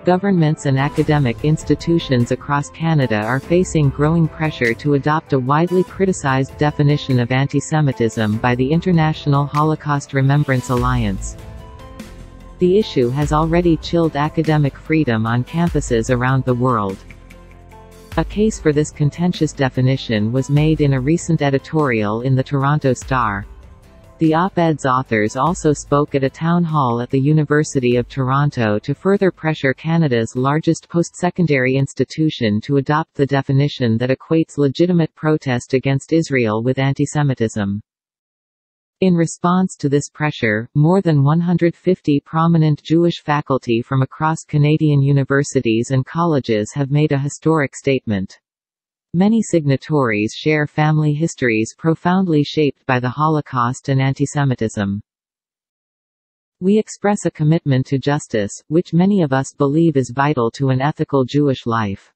Governments and academic institutions across Canada are facing growing pressure to adopt a widely criticized definition of antisemitism by the International Holocaust Remembrance Alliance. The issue has already chilled academic freedom on campuses around the world. A case for this contentious definition was made in a recent editorial in the Toronto Star. The op-ed's authors also spoke at a town hall at the University of Toronto to further pressure Canada's largest post-secondary institution to adopt the definition that equates legitimate protest against Israel with antisemitism. In response to this pressure, more than 150 prominent Jewish faculty from across Canadian universities and colleges have made a historic statement. Many signatories share family histories profoundly shaped by the Holocaust and antisemitism. We express a commitment to justice, which many of us believe is vital to an ethical Jewish life.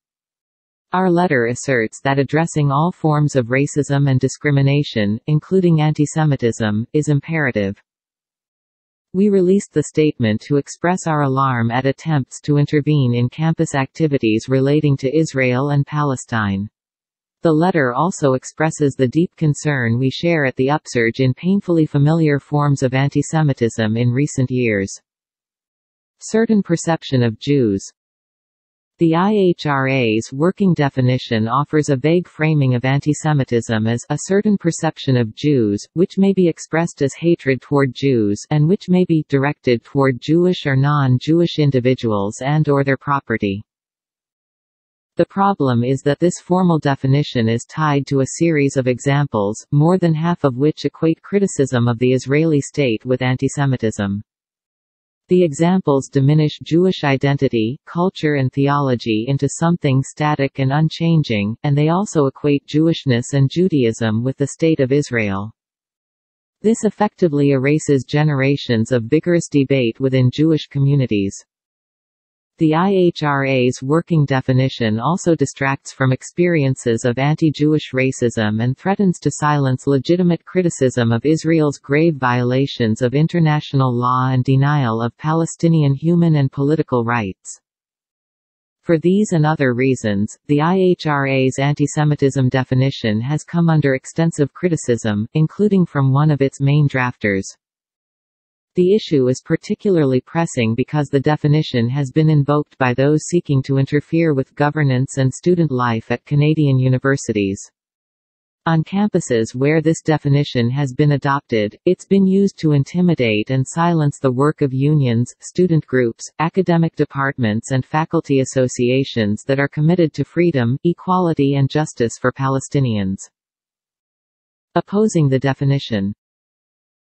Our letter asserts that addressing all forms of racism and discrimination, including antisemitism, is imperative. We released the statement to express our alarm at attempts to intervene in campus activities relating to Israel and Palestine. The letter also expresses the deep concern we share at the upsurge in painfully familiar forms of antisemitism in recent years. Certain perception of Jews. The IHRA's working definition offers a vague framing of antisemitism as a certain perception of Jews, which may be expressed as hatred toward Jews and which may be directed toward Jewish or non-Jewish individuals and/or their property. The problem is that this formal definition is tied to a series of examples, more than half of which equate criticism of the Israeli state with antisemitism. The examples diminish Jewish identity, culture and theology into something static and unchanging, and they also equate Jewishness and Judaism with the State of Israel. This effectively erases generations of vigorous debate within Jewish communities. The IHRA's working definition also distracts from experiences of anti-Jewish racism and threatens to silence legitimate criticism of Israel's grave violations of international law and denial of Palestinian human and political rights. For these and other reasons, the IHRA's antisemitism definition has come under extensive criticism, including from one of its main drafters. The issue is particularly pressing because the definition has been invoked by those seeking to interfere with governance and student life at Canadian universities. On campuses where this definition has been adopted, it's been used to intimidate and silence the work of unions, student groups, academic departments and faculty associations that are committed to freedom, equality and justice for Palestinians. Opposing the definition.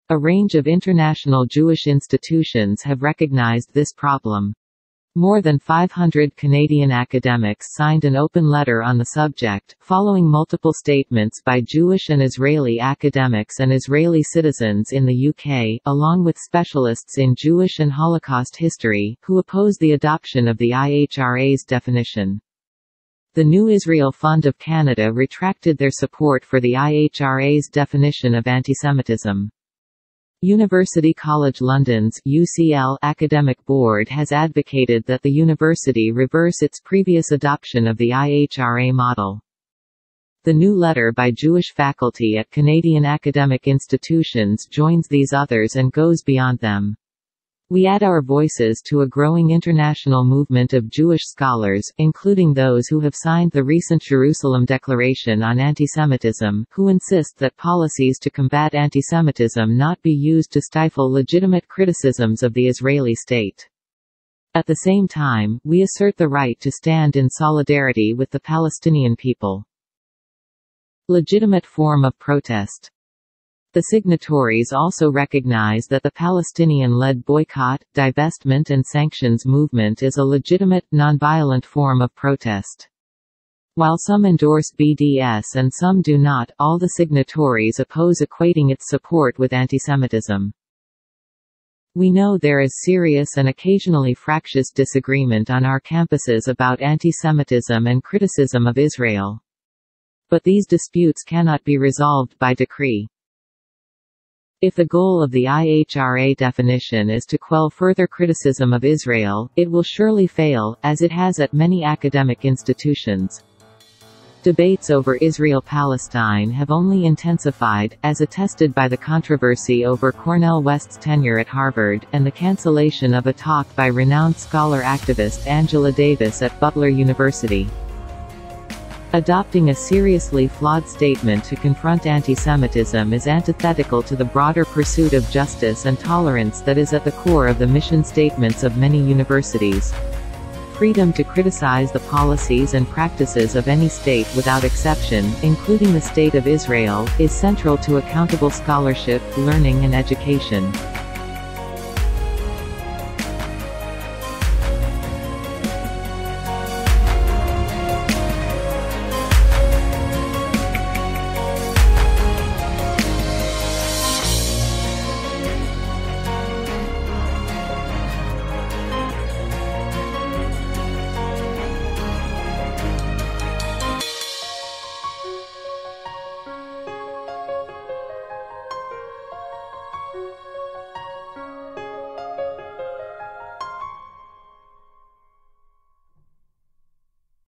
A range of international Jewish institutions have recognized this problem. More than 500 Canadian academics signed an open letter on the subject, following multiple statements by Jewish and Israeli academics and Israeli citizens in the UK, along with specialists in Jewish and Holocaust history, who oppose the adoption of the IHRA's definition. The New Israel Fund of Canada retracted their support for the IHRA's definition of antisemitism. University College London's UCL Academic Board has advocated that the university reverse its previous adoption of the IHRA model. The new letter by Jewish faculty at Canadian academic institutions joins these others and goes beyond them. We add our voices to a growing international movement of Jewish scholars, including those who have signed the recent Jerusalem Declaration on Antisemitism, who insist that policies to combat antisemitism not be used to stifle legitimate criticisms of the Israeli state. At the same time, we assert the right to stand in solidarity with the Palestinian people. Legitimate form of protest. The signatories also recognize that the Palestinian-led boycott, divestment and sanctions movement is a legitimate, nonviolent form of protest. While some endorse BDS and some do not, all the signatories oppose equating its support with antisemitism. We know there is serious and occasionally fractious disagreement on our campuses about antisemitism and criticism of Israel. But these disputes cannot be resolved by decree. If the goal of the IHRA definition is to quell further criticism of Israel, it will surely fail, as it has at many academic institutions. Debates over Israel-Palestine have only intensified, as attested by the controversy over Cornel West's tenure at Harvard, and the cancellation of a talk by renowned scholar-activist Angela Davis at Butler University. Adopting a seriously flawed statement to confront antisemitism is antithetical to the broader pursuit of justice and tolerance that is at the core of the mission statements of many universities. Freedom to criticize the policies and practices of any state without exception, including the State of Israel, is central to accountable scholarship, learning and education.